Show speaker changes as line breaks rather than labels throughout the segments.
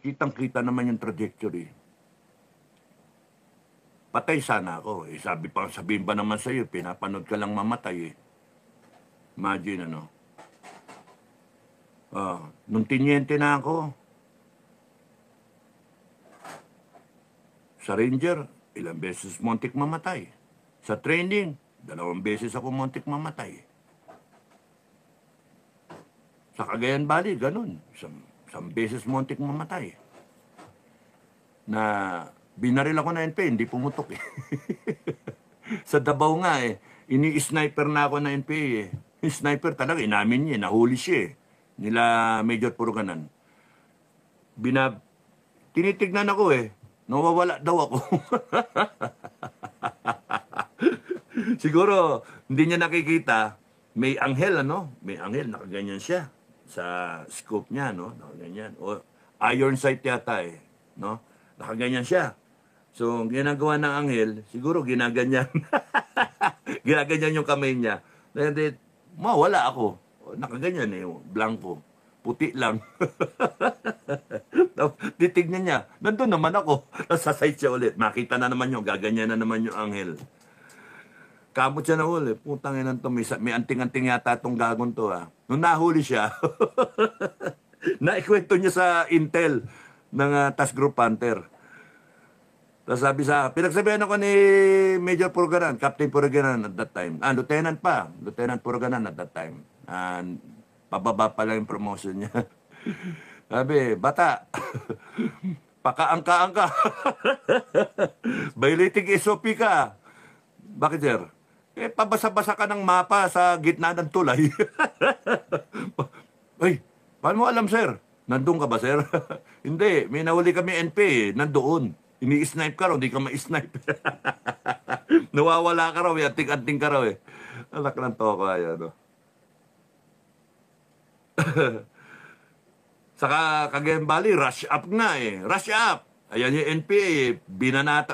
kitang-kita naman yung trajectory. Patay sana ako. Sabihin ba naman sa'yo, pinapanood ka lang mamatay eh. Imagine ano. Nung tinyente na ako, sa Ranger, ilang beses muntik mamatay. Sa training, 2 beses ako muntik mamatay. Sa Cagayan Valley, ganun. Isang beses muntik mamatay. Na binaril ako na NPA, hindi pumutok eh. Sa Davao nga eh, ini-sniper na ako na NPA eh. Yung sniper talaga, inamin niya, nahuli siya eh. Nila Major Puruganan. Tinitignan ako eh, nawawala daw ako. Siguro, hindi niya nakikita, may anghel ano, may anghel, nakaganyan siya. Sa scope niya, no, nakaganyan. O iron sight yata eh, no, nakaganyan siya. So, ginagawa ng anghel, siguro ginaganyan. Ginaganyan yung kamay niya. Then, mawala ako. Nakaganyan eh, blanco. Puti lang. Titignan niya, nandun naman ako. Tapos sasay siya ulit. Makita na naman yung, gaganyan na naman yung anghel. Kamot siya na uli. Putang ina to, may anting-anting yata itong gagon to ah. Nung nahuli siya, naikwento niya sa Intel ng Task Group Panther. Tapos sabi sa, pinagsabihan ako ni Major Puruganan, Captain Puruganan at that time. Lieutenant pa. Lieutenant Puruganan at that time. Pababa pa lang yung promotion niya. Sabi, bata, pakaangka-angka. Violating SOP ka. Bakit, sir? Pabasa-basa ka ng mapa sa gitna ng tulay. Ay, paano mo alam, sir? Nandun ka ba, sir? Hindi, may nahuli kami NP, nandoon. Ini-snipe ka raw, hindi ka ma-snipe. Nawawala ka raw, anting-anting ka raw eh. Anak ng toko, ayan, no? Saka Cagayan Valley, rush up na eh. Rush up! Ayan yung NPA eh.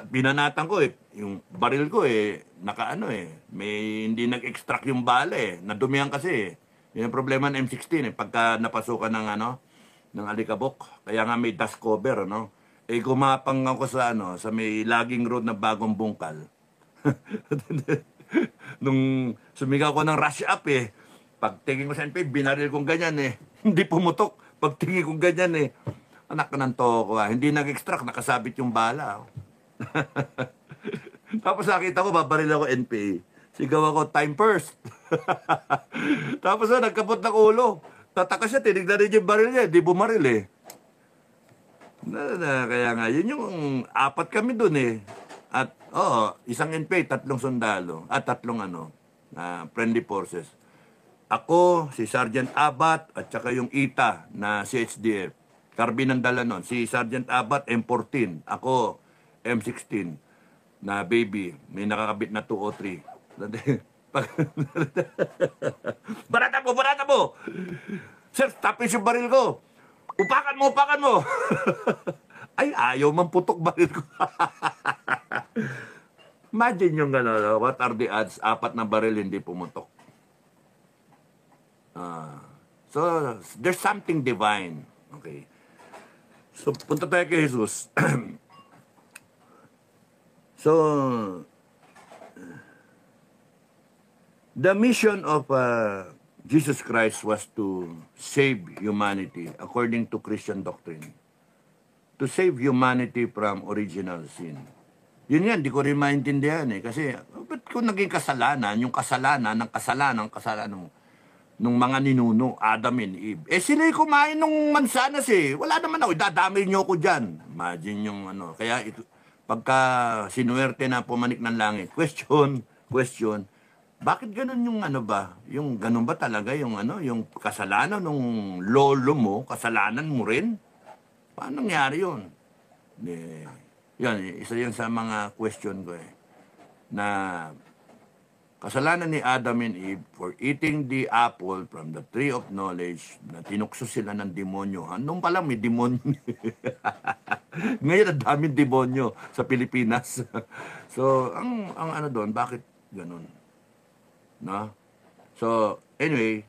Binanatan ko eh. Yung baril ko eh, nakaano eh. May hindi nag-extract yung bala eh. Nadumihan kasi eh. Yun yung problema ng M16 eh. Pagka napasukan ng ano, ng alikabok. Kaya nga may dust cover, no? Eh, gumapang ako sa ano, sa may laging road na Bagong Bungkal. Nung sumigaw ko ng rush up eh, pagtingin ko sa NP, binaril kong ganyan eh. Hindi pumutok. Pagtingin kong ganyan eh. Anak ng toko ah. Hindi nag-extract, nakasabit yung bala. Tapos nakita ko, babaril ako NPA. Sigaw ako, time first. Tapos nagkapot ng ulo. Tataka siya, tinignan rin yung baril niya. Di bumaril eh. Kaya nga, yun yung 4 kami dun eh. At, isang NPA, 3 sundalo. At 3 friendly forces. Ako, si Sergeant Abat, at saka yung ITA na CHDF. Carbine ang dala nun. Si Sergeant Abat, M14. Ako, M16 na baby. May nakakabit na 2 o 3. Barata mo, barata mo! Sir, tapis yung baril ko. Upakan mo, upakan mo! Ay, ayaw man putok baril ko. Imagine yung gano'n, what are the odds? 4 na baril hindi pumutok. So, there's something divine. Okay. So, punta tayo kay Jesus. So, the mission of Jesus Christ was to save humanity according to Christian doctrine. To save humanity from original sin. Yun yan, di ko rin maintindihan eh. Kasi, ba't kung naging kasalanan, yung kasalanan nung mga ninuno, Adam and Eve. Eh sila'y kumain nung mansanas eh. Wala naman ako, dadamay niyo ko dyan. Imagine yung ano. Kaya ito, pagka sinuwerte na pumanik ng langit, question, bakit ganun yung ano ba? Yung ganun ba talaga yung ano, yung kasalanan nung lolo mo, kasalanan mo rin? Paano nangyari yun? Yan, isa yan sa mga question ko eh. Na kasalanan ni Adam and Eve for eating the apple from the tree of knowledge na tinukso sila ng demonyo. Nung pala may demonyo. Ngayon ang daming demonyo sa Pilipinas. So, ang ano doon, bakit ganun? No? So, anyway,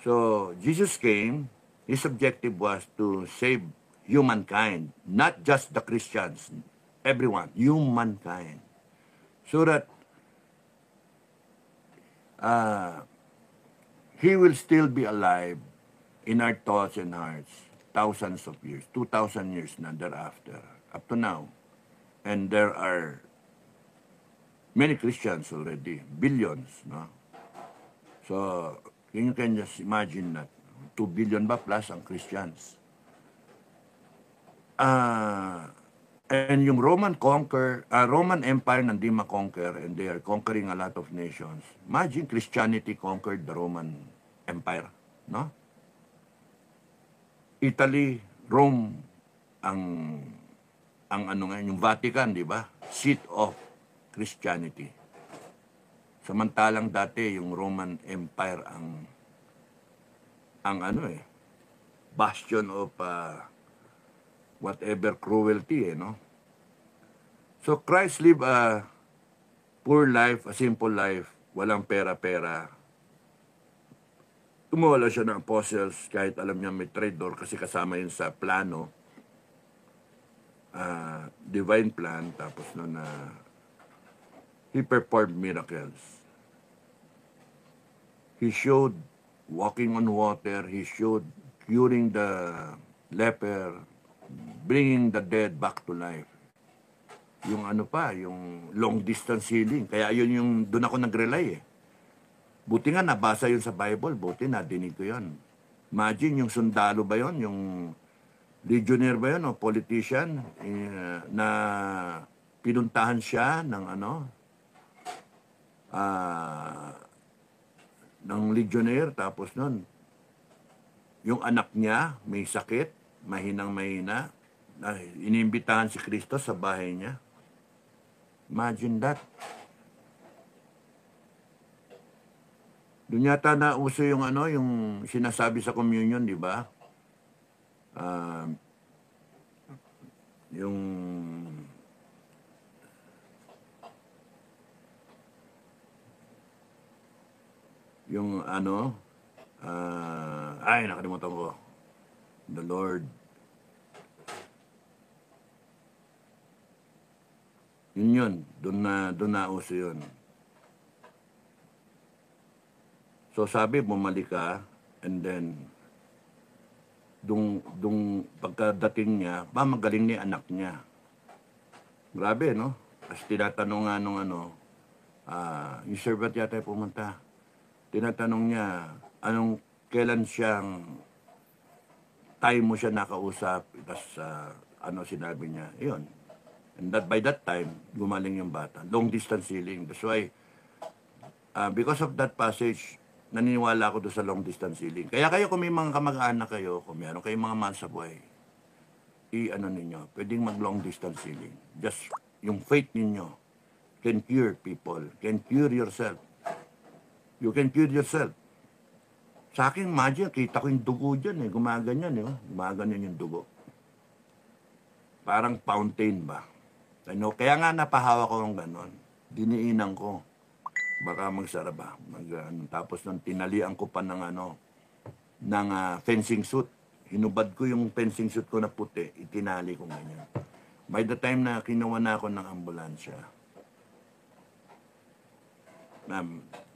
so Jesus came, his objective was to save humankind, not just the Christians, everyone, humankind. So that He will still be alive in our thoughts and hearts, thousands of years, 2,000 years na thereafter, up to now. And there are many Christians already, billions, no? So, you can just imagine that, 2 billion ba plus ang Christians. And yung Roman Empire nandi ma-conquer, and they are conquering a lot of nations. Imagine Christianity conquered the Roman Empire, no? Italy, Rome, ang ano nga, yung Vatican, di ba? Seat of Christianity. Samantalang dati yung Roman Empire ang bastion of whatever cruelty, no? So Christ lived a poor life, a simple life, walang pera-pera. Tumawala siya ng apostles kahit alam niya may traitor kasi kasama yun sa plano, divine plan, tapos nun he performed miracles. He showed walking on water, he showed curing the leper, bringing the dead back to life. Yung yung long distance healing. Kaya yun yung doon ako nag-rely eh. Buti nga nabasa yun sa Bible, buti nadinig ko yun. Imagine yung sundalo ba yun, yung legionnaire ba yun o politician na pinuntahan siya ng ng legionnaire, tapos nun yung anak niya may sakit, mahinang-mahina, inimbitahan si Kristo sa bahay niya. Imagine that. Doon yata na uso yung yung sinasabi sa communion, di ba? Yung nakalimutan ko. The Lord. Yun. Doon na uso yun. So sabi, bumalik ka, and then, pagkadating niya, magaling ni anak niya. Grabe, no? Kasi tinatanong nga nung yung servant yata pumunta. Tinatanong niya, kailan time mo siya nakausap, tapos sinabi niya, yun. And by that time, gumaling yung bata. Long distance healing. That's why, because of that passage, naniniwala ako doon sa long distance healing. Kaya kayo, kung may mga kamag-anak kayo, kung meron kayong mga mahal sa buhay, ninyo, pwedeng mag long distance healing. Just yung faith ninyo can cure people, can cure yourself. You can cure yourself. Sa akin, imagine, kita ko yung dugo dyan gumaganyan gumaganyan yung dugo. Parang fountain ba? Kaya nga napahawa ko ng ganon. Diniinan ko. Baka magsara ba? Tapos nung tinalian ko pa ng fencing suit. Hinubad ko yung fencing suit ko na puti, itinali ko ganyan. By the time na kinuha na ako ng ambulansya,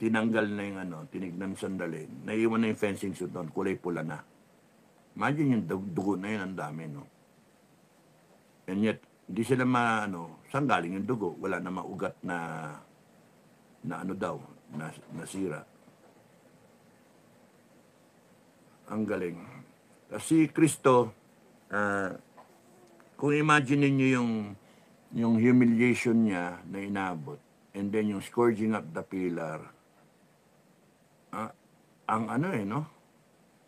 tinanggal na yung tinignan sandali, naiwan na yung fencing suit doon, kulay pula na. Imagine yung dugo na yun, ang dami, no? And yet, hindi sila saan galing yung dugo? Wala na maugat na nasira. Ang galing. Si Kristo, kung imagine niyo yung humiliation niya na inabot, and then yung scourging up the pillar,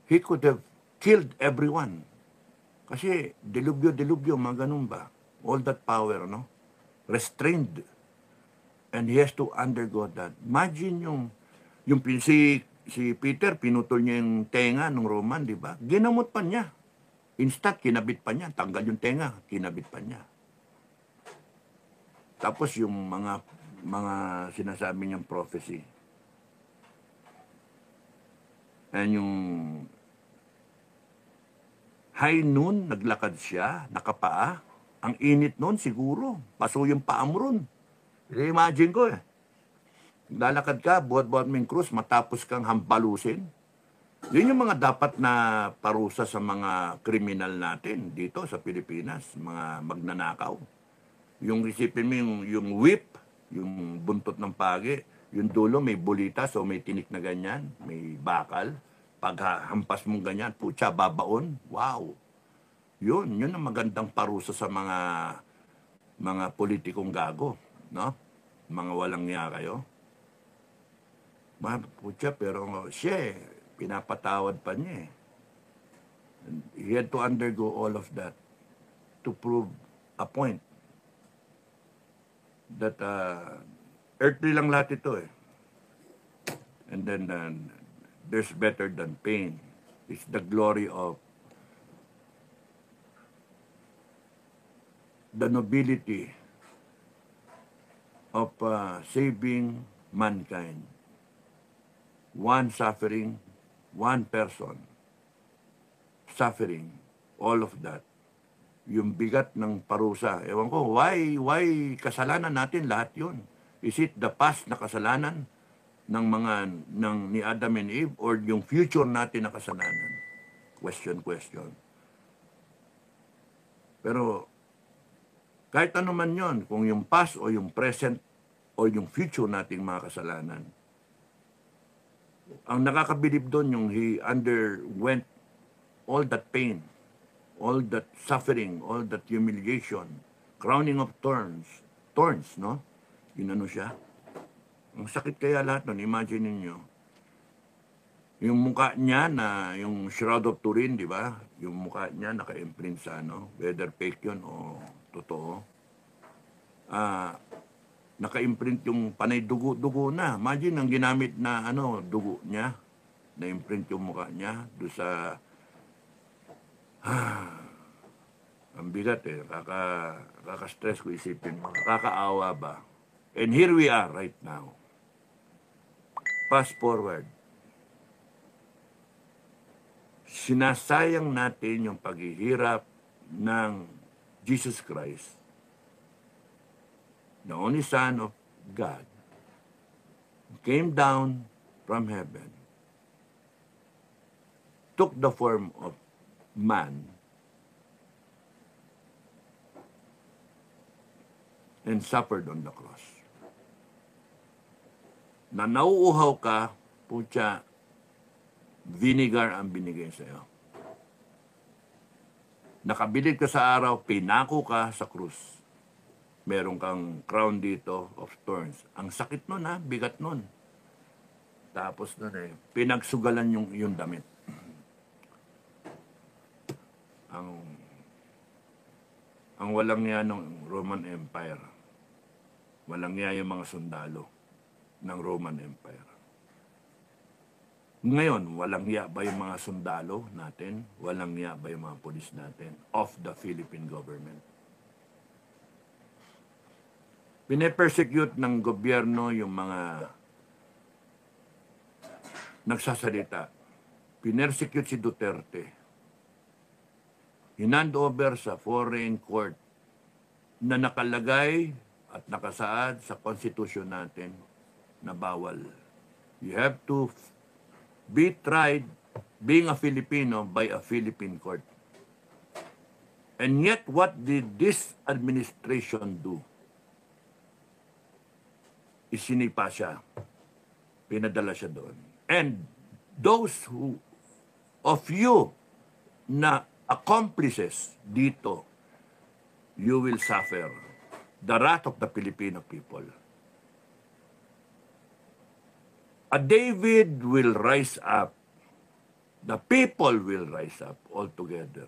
he could have killed everyone. Kasi delubyo, mga ganun ba? All that power, no? Restrained. And he has to undergo that. Imagine si Peter, pinutol niya yung tenga ng Roman, di ba? Ginamot pa niya. Instant, kinabit pa niya. Tanggal yung tenga, kinabit pa niya. Tapos yung mga sinasabi niyang prophecy. And yung high noon, naglakad siya, nakapaa. Ang init noon siguro, paso yung paa mo ron. Imagine ko eh. Lalakad ka, buhat-buhat mo yung krus, matapos kang hampalusin. Yun yung mga dapat na parusa sa mga kriminal natin dito sa Pilipinas, mga magnanakaw. Yung isipin mo yung whip, yung buntot ng pagi, yung dulo may bulitas o may tinik na ganyan, may bakal. Pag hampas mong ganyan, putya, babaon. Wow. Yun ang magandang parusa sa mga politikong gago, no? Mga walang niya kayo. Putya, pero siya pinapatawad pa niya eh. He had to undergo all of that to prove a point that earthly lang lahat ito eh. And then there's better than pain. It's the glory of the nobility of saving mankind. One suffering, one person suffering, all of that. Yung bigat ng parusa. Ewan ko, why kasalanan natin lahat yun? Is it the past na kasalanan ni Adam and Eve or yung future natin na kasalanan? Question. Pero kahit ano man yon, kung yung past o yung present o yung future nating mga kasalanan, ang nakakabilib doon yung he underwent all that pain, all that suffering, all that humiliation, crowning of thorns, no? Ginano siya. Ang sakit kaya lahat nun, imagine niyo. Yung mukha niya na, yung Shroud of Turin, di ba? Yung mukha niya naka-imprint sa whether fake yun o totoo. Naka-imprint yung panay dugo na. Imagine ang ginamit na dugo niya, na-imprint yung mukha niya doon sa ang bigat eh. Kaka-stress ko isipin mo. Kakaawa ba? And here we are right now. Fast forward. Sinasayang natin yung paghihirap ng Jesus Christ, the only Son of God, came down from heaven, took the form of man, and suffered on the cross. Na nauuhaw ka, putya, vinegar ang binigay sa'yo. Nakabilib ka sa araw, pinako ka sa krus. Meron kang crown dito of thorns. Ang sakit nun bigat nun. Tapos nun pinagsugalan yung damit. Ang walang niya ng Roman Empire. Walang niya yung mga sundalo ng Roman Empire. Ngayon, walang niya ba yung mga sundalo natin? Walang niya ba yung mga polis natin of the Philippine government? Pine-persecute ng gobyerno yung mga nagsasalita. Pinersecute si Duterte. Hinand over sa foreign court na nakalagay at nakasaad sa konstitusyon natin na bawal. You have to be tried being a Filipino by a Philippine court. And yet, what did this administration do? Isinipa siya. Pinadala siya doon. And those of you na accomplices dito, you will suffer the wrath of the Filipino people. A David will rise up. The people will rise up all together.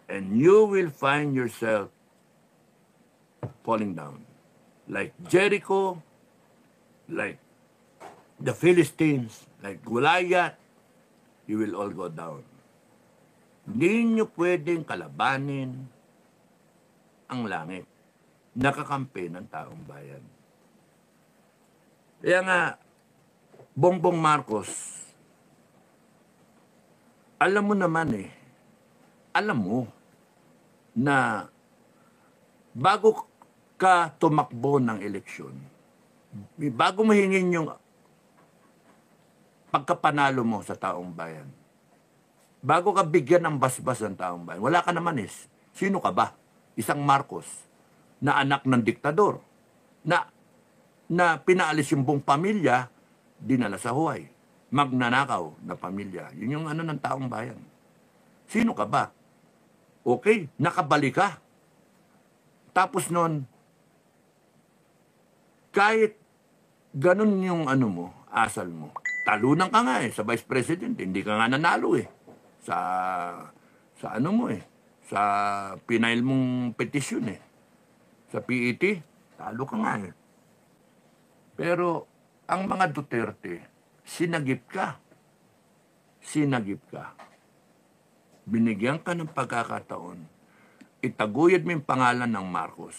And you will find yourself falling down. Like Jericho, like the Philistines, like Goliath, you will all go down. Hindi nyo pwedeng kalabanin ang langit. Nakakampi ng taong bayan. Kaya nga, Bongbong Marcos, alam mo naman alam mo na bago ka tumakbo ng eleksyon, bago mo hingin yung pagkapanalo mo sa taong bayan, bago ka bigyan ng basbas ng taong bayan, wala ka naman sino ka ba? Isang Marcos na anak ng diktador na pinaalis yung buong pamilya, dinala sa Huway. Magnanakaw na pamilya. Yun yung ng taong bayan. Sino ka ba? Okay, nakabalik ka. Tapos nun, kahit ganun yung mo, asal mo, talunan ka nga sa Vice President, hindi ka nga nanalo sa mo sa pinail mong petisyon sa PET, talo ka nga Pero ang mga Duterte, sinagip ka. Binigyan ka ng pagkakataon, itaguyod mo yung pangalan ng Marcos.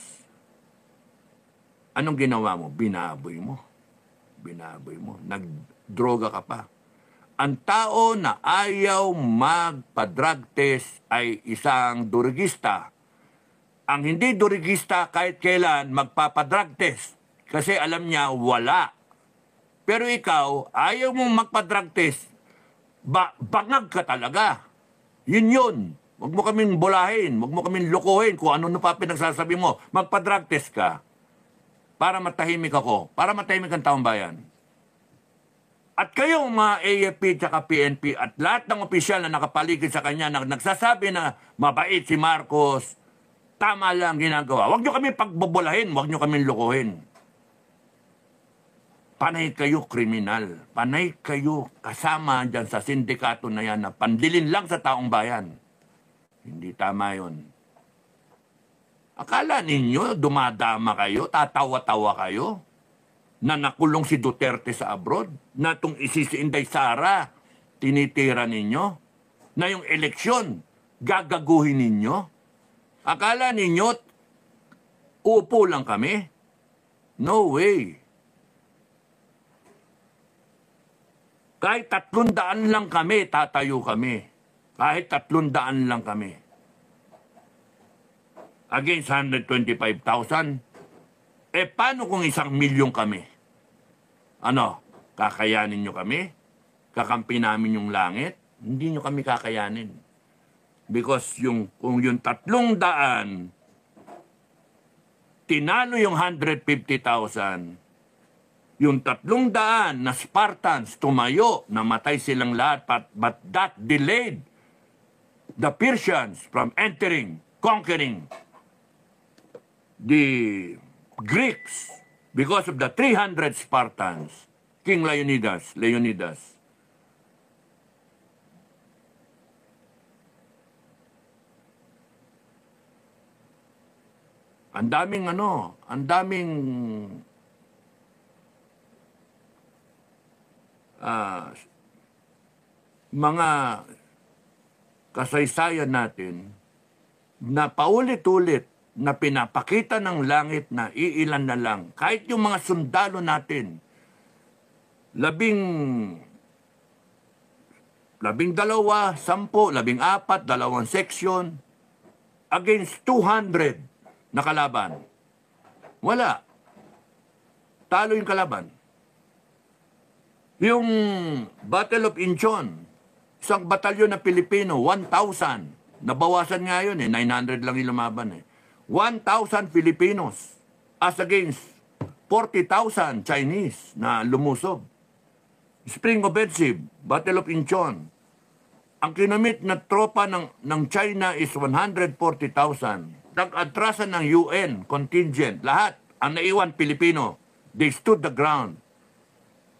Anong ginawa mo? Binaboy mo. Nagdroga ka pa. Ang tao na ayaw magpa-drug test ay isang durigista. Ang hindi durigista kahit kailan magpapa-drug test kasi alam niya wala. Pero ikaw, ayaw mong magpa-drug test, bangag ka talaga. Yun. Huwag mo kaming bulahin, huwag mo kaming lukuhin kung ano pa pinagsasabi mo. Magpa-drug test ka para matahimik ako, para matahimik ang taong bayan. At kayong mga AFP at PNP at lahat ng opisyal na nakapaligid sa kanya na nagsasabi na mabait si Marcos, tama lang ginagawa. Huwag nyo kami pagbubulahin, huwag nyo kami lukuhin. Panay kayo kriminal. Panay kayo kasama dyan sa sindikato na yan na pandilin lang sa taong bayan. Hindi tama yun. Akala ninyo dumadama kayo, tatawa-tawa kayo? Na nakulong si Duterte sa abroad? Na itong si Inday Sara, tinitira ninyo? Na yung eleksyon, gagaguhin ninyo? Akala ninyo, upo lang kami? No way. Kahit 300 lang kami, tatayo kami. Kahit 300 lang kami. Against 125,000. Paano kung 1,000,000 kami? Kakayanin nyo kami? Kakampi namin yung langit? Hindi nyo kami kakayanin. Because kung yung 300, tinalo yung 150,000, yung 300 na Spartans tumayo, namatay silang lahat, but that delayed the Persians from entering, conquering the Greeks because of the 300 Spartans. King Leonidas. Ang daming mga kasaysayan natin na paulit-ulit na pinapakita ng langit na iilan na lang. Kahit yung mga sundalo natin, 12, 10, 14, 2 section, against 200 na kalaban. Wala. Talo yung kalaban. Yung Battle of Incheon, isang batalyon na Pilipino, 1,000. Nabawasan nga yun 900 lang yung lumaban 1,000 Filipinos as against 40,000 Chinese na lumusob. Spring Offensive, Battle of Incheon. Ang kinamit na tropa ng China is 140,000. Nag-atrasan ng UN, contingent, lahat. Ang naiwan, Pilipino. They stood the ground.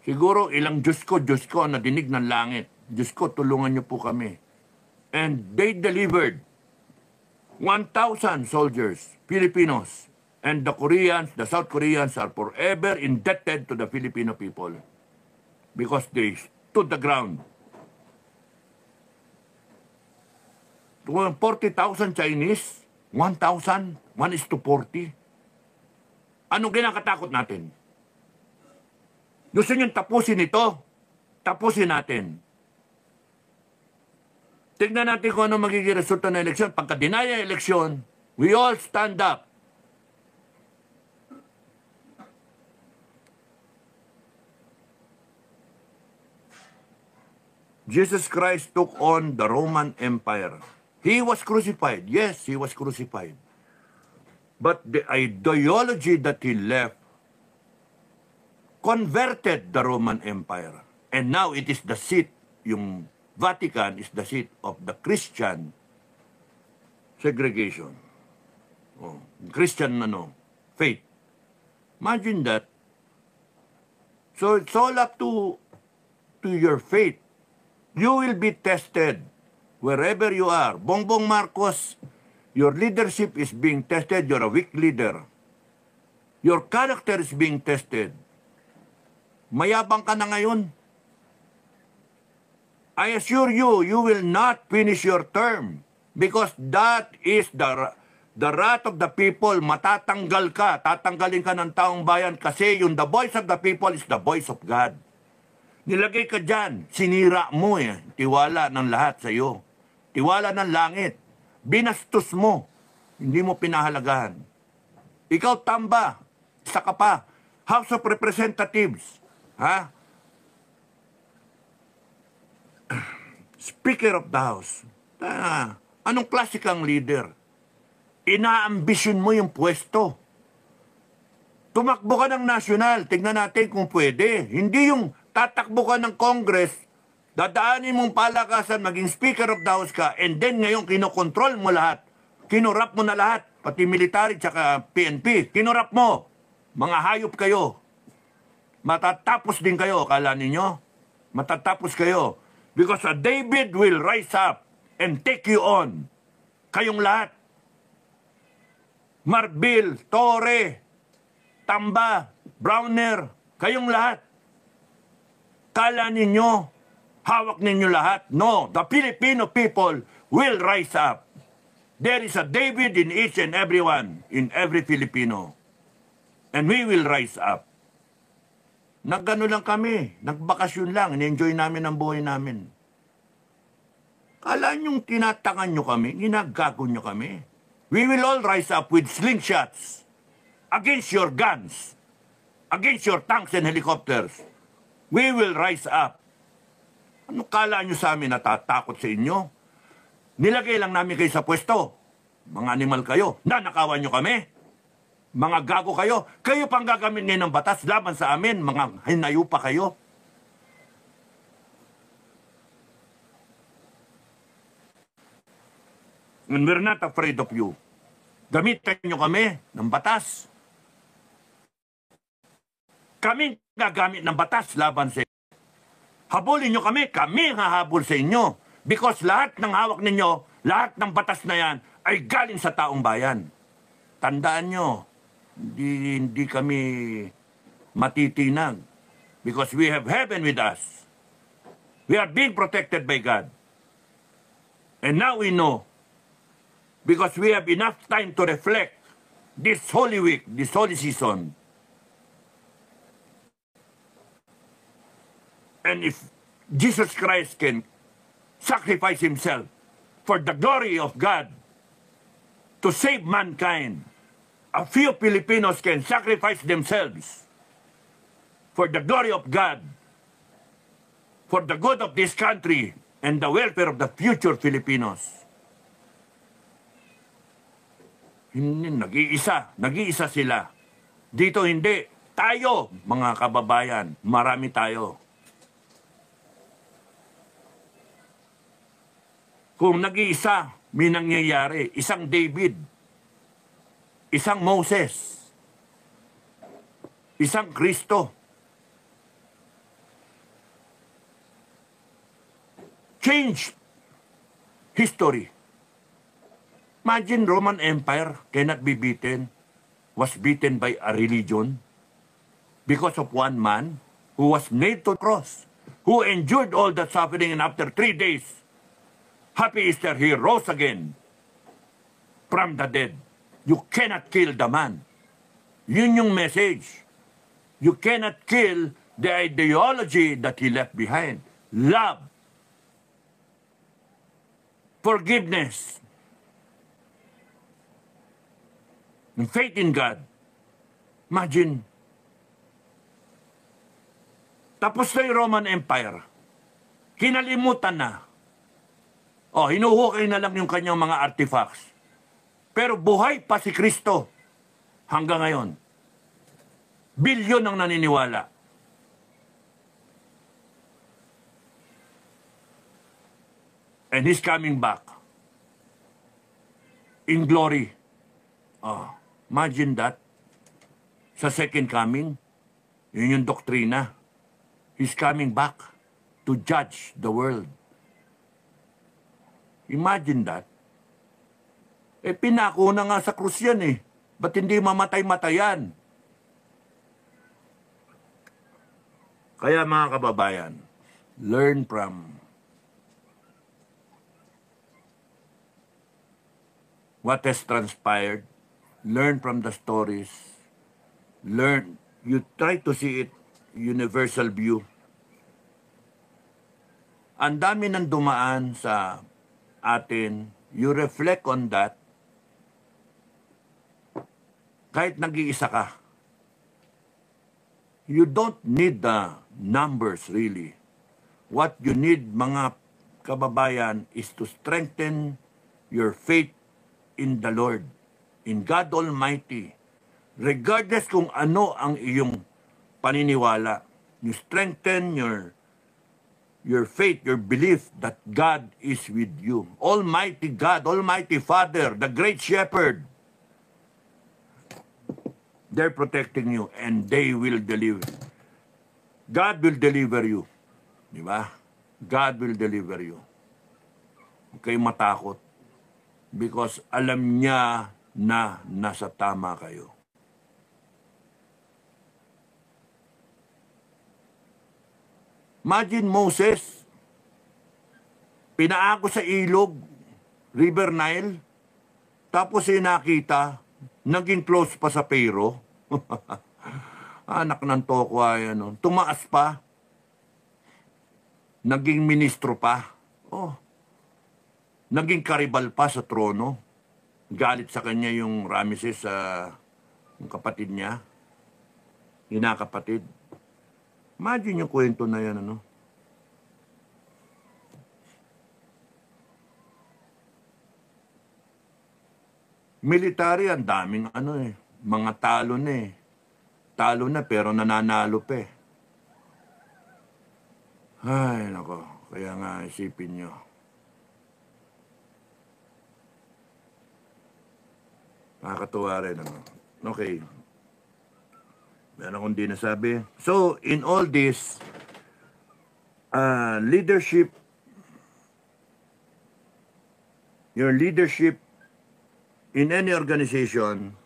Siguro ilang Diyos ko na dinig ng langit. Diyos ko, tulungan niyo po kami. And they delivered 1,000 soldiers, Filipinos. And the Koreans, the South Koreans are forever indebted to the Filipino people. Because they stood the ground. 40,000 Chinese, 1,000, 1:40. Anong kinakatakot natin? Gusto nyo tapusin ito? Tapusin natin. Tignan natin kung ano magiging resulta ng eleksyon. Pagka-dinaya ang eleksyon, we all stand up. Jesus Christ took on the Roman Empire. He was crucified. Yes, he was crucified. But the ideology that he left converted the Roman Empire. And now it is the seat, yung Vatican is the seat of the Christian segregation. Oh, Christian faith. Imagine that. So it's all up to your faith. You will be tested wherever you are. Bongbong Marcos, your leadership is being tested. You're a weak leader. Your character is being tested. Mayabang ka na ngayon. I assure you, you will not finish your term because that is the wrath of the people. Matatanggal ka. Tatanggalin ka ng taong bayan kasi yung the voice of the people is the voice of God. Nilagay ka dyan, sinira mo tiwala ng lahat sa iyo. Tiwala ng langit. Binastos mo. Hindi mo pinahalagahan. Ikaw tamba. Isa ka pa. House of Representatives. Ha? Speaker of the House. Anong klase kang leader? Inaambisyon mo yung pwesto. Tumakbo ka ng nasyonal. Tignan natin kung pwede. Hindi yung tatakbo ka ng Congress, dadaanin mong palakasan, maging Speaker of the House ka, and then ngayon kinokontrol mo lahat. Kinurap mo na lahat, pati military tsaka PNP. Kinurap mo. Mga hayop kayo. Matatapos din kayo, akala ninyo? Matatapos kayo. Because a David will rise up and take you on. Kayong lahat. Marbil, Torre, Tamba, Browner, kayong lahat. Kala ninyo, hawak ninyo lahat. No, the Filipino people will rise up. There is a David in each and every one, in every Filipino. And we will rise up. Naggano lang kami, nagbakasyon lang, in-enjoy namin ang buhay namin. Kala nyong tinatangan nyo kami, ginagago nyo kami. We will all rise up with slingshots against your guns, against your tanks and helicopters. We will rise up. Ano kala nyo sa amin natatakot sa inyo? Nilagay lang namin kayo sa pwesto. Mga animal kayo. Nanakawan nyo kami. Mga gago kayo. Kayo pang gagamit ngayon ng batas laban sa amin. Mga hinayupa kayo. And we're not afraid of you. Gamitin nyo kami ng batas. Kaming gagamit ng batas laban sa inyo. Habulin nyo kami ang hahabol sa inyo. Because lahat ng hawak ninyo, lahat ng batas na yan, ay galing sa taong bayan. Tandaan nyo, hindi kami matitinag. Because we have heaven with us. We are being protected by God. And now we know, because we have enough time to reflect this Holy Week, this Holy Season. And if Jesus Christ can sacrifice himself for the glory of God to save mankind, a few Filipinos can sacrifice themselves for the glory of God, for the good of this country, and the welfare of the future Filipinos. Nag-iisa sila. Dito hindi. Tayo, mga kababayan, marami tayo. Kung nag-iisa, may nangyayari. Isang David, isang Moses, isang Kristo. Change history. Imagine Roman Empire cannot be beaten, was beaten by a religion because of one man who was nailed to the cross, who endured all that suffering, and after 3 days, happy Easter, he rose again from the dead. You cannot kill the man. Yun yung message. You cannot kill the ideology that he left behind. Love. forgiveness, and faith in God. Imagine, tapos na yung Roman Empire. Kinalimutan na. O, hinuhukay na lang yung kanyang mga artifacts. Pero buhay pa si Kristo hanggang ngayon. Bilyon ang naniniwala. And He's coming back. In glory. Oh, imagine that. Sa second coming, yun yung doktrina. He's coming back to judge the world. Imagine that. Eh, pinako na nga sa krus yan eh. Ba't hindi mamatay-matayan? Kaya mga kababayan, learn from what has transpired. Learn from the stories. Learn. You try to see it universal view. Ang dami nang dumaan sa atin. You reflect on that. Kahit nag-iisa ka. You don't need the numbers really. What you need, mga kababayan, is to strengthen your faith in the Lord, in God Almighty. Regardless kung ano ang iyong paniniwala, you strengthen your faith, your belief that God is with you. Almighty God, Almighty Father, the Great Shepherd, they're protecting you and they will deliver. God will deliver you. Di ba? God will deliver you. Huwag kayong matakot. Because alam niya na nasa tama kayo. Imagine Moses, pinaako sa ilog, River Nile, tapos nakita, naging close pa sa Pharaoh. Anak ng tokwa yan. Tumaas pa, naging ministro pa. Oh, naging karibal pa sa trono. Galit sa kanya yung Ramses, yung kapatid niya, hinakapatid. Imagine yung kwento na yan, ano? Military, ang daming mga talo na eh. Talo na pero nananalo pa eh. Ay, nako. Kaya nga isipin nyo. Nakakatuwa rin, ano? Okay. Meron akong di nasabi. So, in all this, leadership, your leadership in any organization,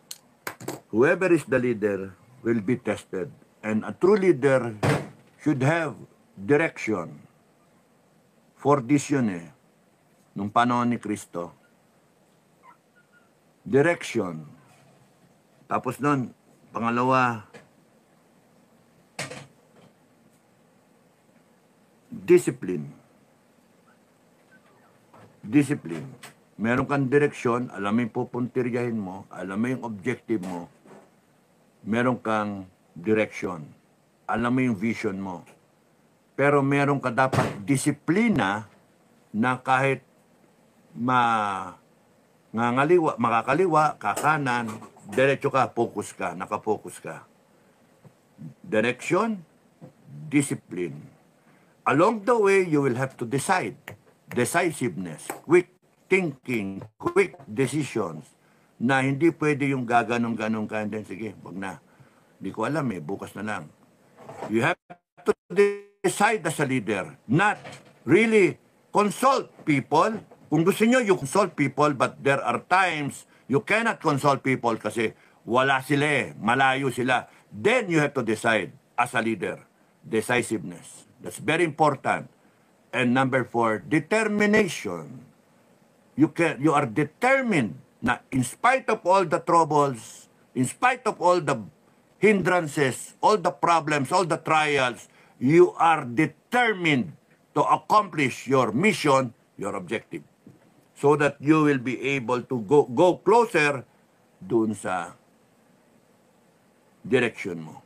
whoever is the leader will be tested. And a true leader should have direction. For this yun eh, nung panahon ni Kristo. Direction. Tapos nun, pangalawa, discipline. Discipline. Meron kang direksyon, alam mo yung pupuntiryahin mo, alam mo yung objective mo, meron kang direction, alam mo yung vision mo. Pero meron ka dapat disiplina na kahit makakaliwa, kakanan, diretso ka, focus ka, nakafocus ka. Direction, discipline. Along the way, you will have to decide. Decisiveness, quick thinking, quick decisions, na hindi pwede yung gaganong-ganong ka, and then, sige, wag na. Hindi ko alam eh, bukas na lang. You have to decide as a leader, not really consult people. Kung gusto nyo, you consult people, but there are times you cannot consult people kasi wala sila eh, malayo sila. Then you have to decide as a leader. Decisiveness. That's very important. And number 4, determination. You are determined na in spite of all the troubles, in spite of all the hindrances, all the problems, all the trials, you are determined to accomplish your mission, your objective. so that you will be able to go closer dun sa direction mo.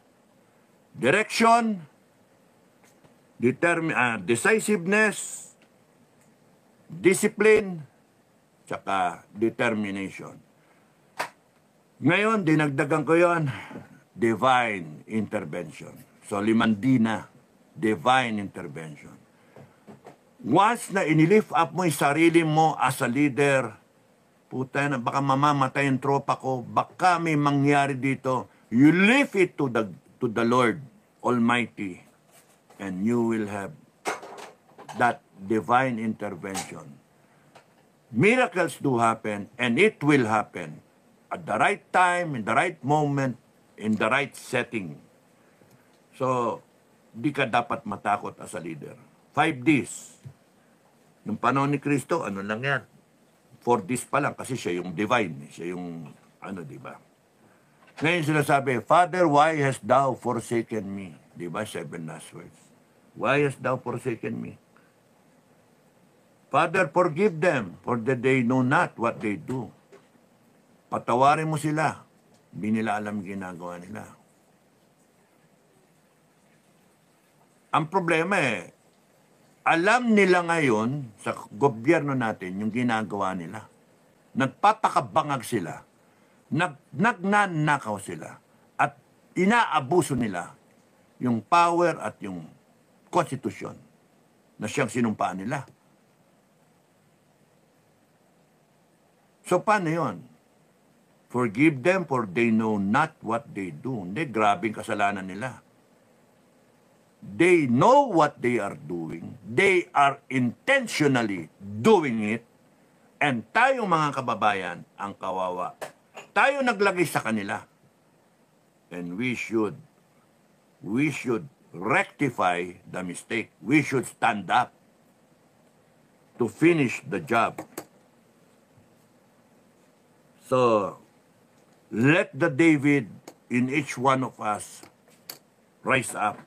Direction, decisiveness, discipline, tsaka determination. Ngayon, dinagdagan ko yon, divine intervention. So, 5 D na, divine intervention. Once na inilift up mo yung sarili mo as a leader, puta na, baka mamamatay yung tropa ko, baka may mangyari dito, you lift it to the Lord Almighty, and you will have that divine intervention. Miracles do happen, and it will happen at the right time, in the right moment, in the right setting. So, di ka dapat matakot as a leader. 5 Ds. Nung panahon ni Kristo, ano lang yan? 4 Ds pa lang kasi siya yung divine. Siya yung, di ba? Ngayon sinasabi, Father, why hast thou forsaken me? Di ba? 7 last words. Why hast thou forsaken me? Father, forgive them, for that they know not what they do. Patawarin mo sila. Hindi nila alam ginagawa nila. Ang problema alam nila ngayon sa gobyerno natin yung ginagawa nila. Nagpapakabangag sila. Nagnanakaw sila. At inaabuso nila yung power at yung konstitusyon na siyang sinumpaan nila. So, paano yun? Forgive them for they know not what they do. Hindi, grabing kasalanan nila. They know what they are doing. They are intentionally doing it. And tayong mga kababayan, ang kawawa. Tayo naglagay sa kanila. And we should rectify the mistake. We should stand up to finish the job. So, let the David in each one of us rise up.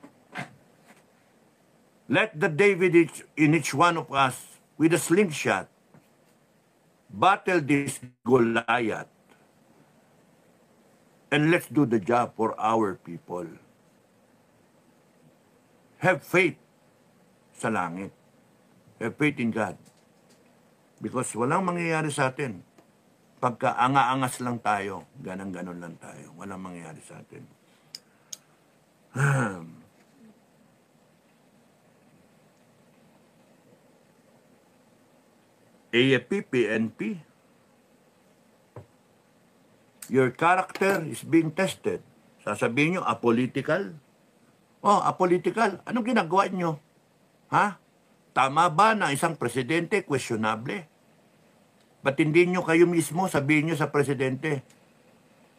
Let the David in each one of us with a slingshot battle this Goliath. And let's do the job for our people. Have faith sa langit. Have faith in God. Because walang mangyayari sa atin. Pagka anga-angas lang tayo, ganang-ganon lang tayo. Walang mangyayari sa atin. AFP, PNP, your character is being tested. Sasabihin nyo, apolitical? Oh, apolitical. Anong ginagawa nyo? Ha? Tama ba na isang presidente questionable? Ba't hindi nyo kayo mismo sabihin nyo sa presidente?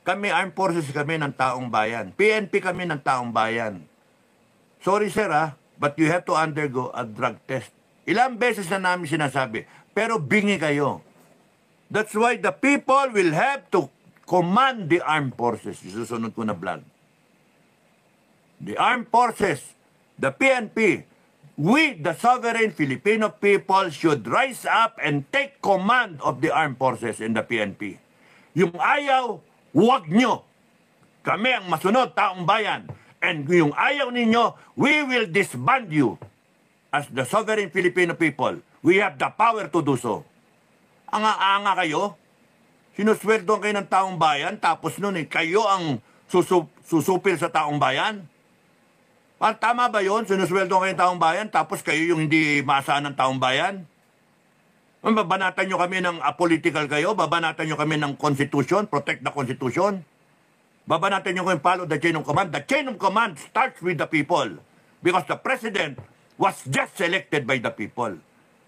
Kami, armed forces kami ng taong bayan. PNP kami ng taong bayan. Sorry sir but you have to undergo a drug test. Ilang beses na namin sinasabi, pero bingi kayo. That's why the people will have to command the armed forces. Isusunod ko na vlog. The armed forces, the PNP, we, the sovereign Filipino people, should rise up and take command of the armed forces in the PNP. Yung ayaw, huwag nyo. Kami ang masunod, taong bayan. And yung ayaw ninyo, we will disband you as the sovereign Filipino people. We have the power to do so. Anga-anga kayo. Sinusweldo kayo ng taong bayan, tapos nun kayo ang susupil sa taong bayan. Tama ba yun? Sinusweldo kayo ng taong bayan, tapos kayo yung hindi maasahan ng taong bayan? Babanatan nyo kami ng apolitical kayo? Babanatan nyo kami ng constitution? Protect the constitution? Babanatan nyo kami follow the chain of command? The chain of command starts with the people. Because the president was just selected by the people.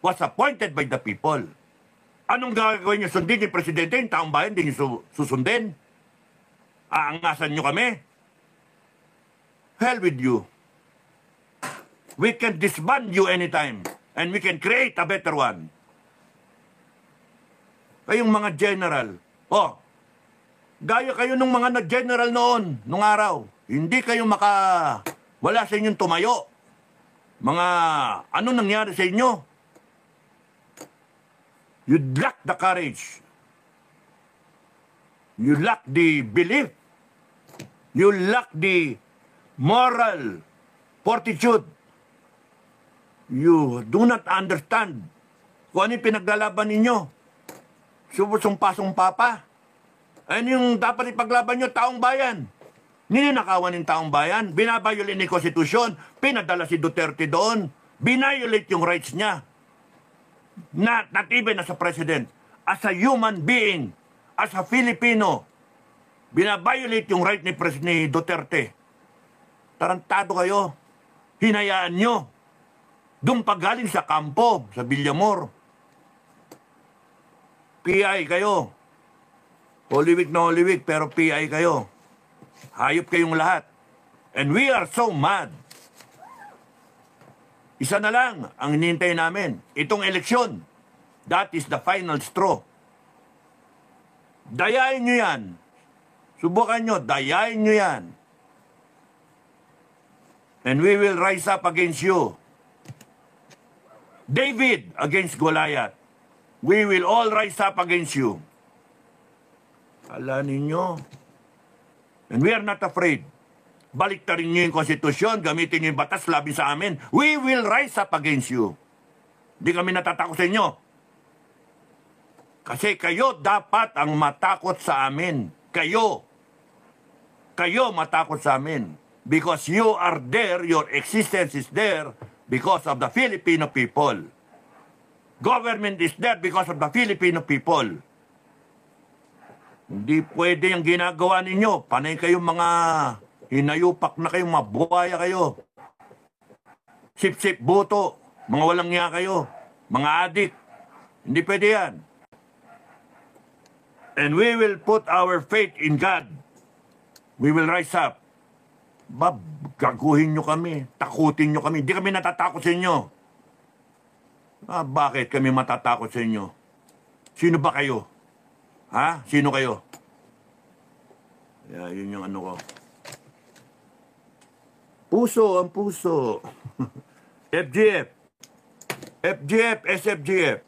Was appointed by the people. Anong gagawin nyo? Sundin yung presidente, yung taong bayan, hindi nyo susundin? Aangasan nyo kami? Hell with you. We can disband you anytime. And we can create a better one. Kayong mga general. Gaya kayo nung mga na-general noon, nung araw. Hindi kayo wala sa inyong tumayo. Ano nangyari sa inyo? You lack the courage. You lack the belief. You lack the moral fortitude. You do not understand kung ano yung pinaglalaban ninyo. Sumpa-sumpa pa. Ano yung dapat ipaglaban nyo? Taong bayan. Nininakawan ng taong bayan. Binabayolate ni konstitusyon. Pinadala si Duterte doon. Binayolate yung rights niya. Not even as a president. As a human being. As a Filipino. Binabayolate yung right ni Duterte. Tarantado kayo. Hinayaan nyo. Doon pagaling sa kampo, sa Villamor. PI kayo. Holy Week na Holy Week, pero PI kayo. Hayop kayong lahat. And we are so mad. Isa na lang ang hinihintay namin. Itong eleksyon. That is the final straw. Dayain nyo yan. Subukan nyo, dayain nyo yan. And we will rise up against you. David against Goliath. We will all rise up against you. Ala ninyo. And we are not afraid. Baliktarin nyo yung konstitusyon, gamitin nyo yung batas labi sa amin. We will rise up against you. Hindi kami natatakot sa inyo. Kasi kayo dapat ang matakot sa amin. Kayo. Kayo matakot sa amin. Because you are there, your existence is there because of the Filipino people. Government is there because of the Filipino people. Hindi pwede yung ginagawa ninyo. Panay kayong mga hinayupak na kayong mabuhaya kayo. Sip-sip buto. Mga walang niya kayo. Mga adik. Hindi pwede yan. And we will put our faith in God. We will rise up. Gaguhin nyo kami. Takutin nyo kami. Hindi kami natatakot sa inyo. Bakit kami matatakot sa inyo? Sino ba kayo? Ha? Sino kayo? Yun yung ano ko. Puso, ang puso. FGF. FGF, SFGF.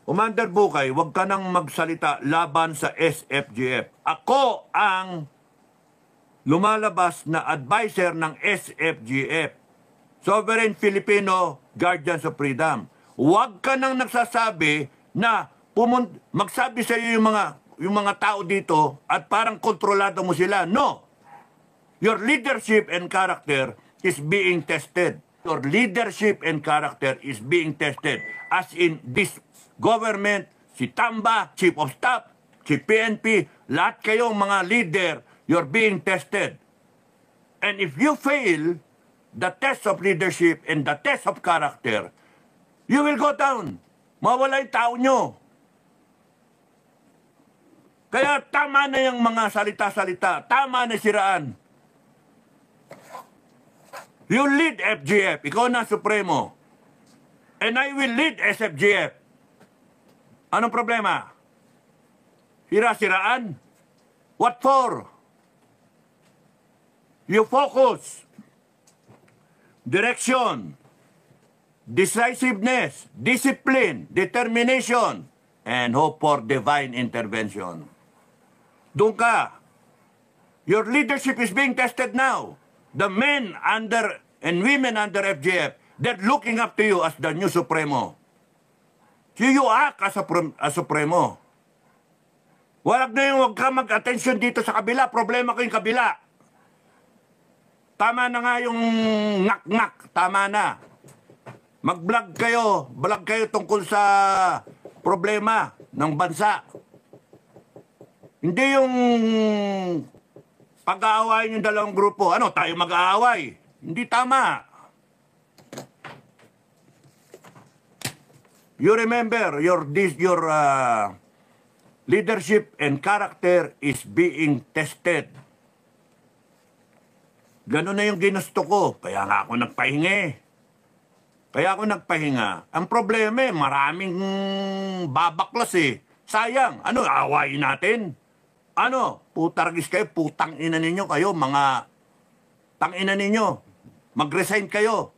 Commander Bukay, huwag ka nang magsalita laban sa SFGF. Ako ang lumalabas na advisor ng SFGF. Sovereign Filipino Guardians of Freedom. Huwag ka nang nagsasabi na magsabi sa iyo yung mga tao dito at parang kontrolado mo sila. No. Your leadership and character is being tested. Your leadership and character is being tested. As in this government, si Tamba, Chief of Staff, si PNP, lahat kayong mga leader, you're being tested. And if you fail the test of leadership and the test of character, you will go down. Mawala yung tao nyo. Kaya tama na yung mga salita-salita. Tama na siraan. You lead FGF. Ikaw na Supremo. And I will lead SFGF. Anong problema? Sira-siraan? What for? You focus. Direction. Decisiveness. Discipline. Determination. And hope for divine intervention. Doon ka. Your leadership is being tested now. The men under and women under FGF, they're looking up to you as the new Supremo. So you act as a Supremo. Wag ka mag-attention dito sa kabila. Problema ko yung kabila. Tama na nga yung ngak-ngak. Tama na. Mag-vlog kayo. Vlog kayo tungkol sa problema ng bansa. Hindi yung pag-aawayin yung dalawang grupo. Ano, tayo mag-aaway. Hindi tama. You remember, your leadership and character is being tested. Ganun na yung ginusto ko. Kaya nga ako nagpahinga. Ang problema maraming babaklas eh. Sayang. Ano, aawayin natin? Ano, putargis kayo, putang ina ninyo kayo, mga tang ina ninyo. Mag-resign kayo.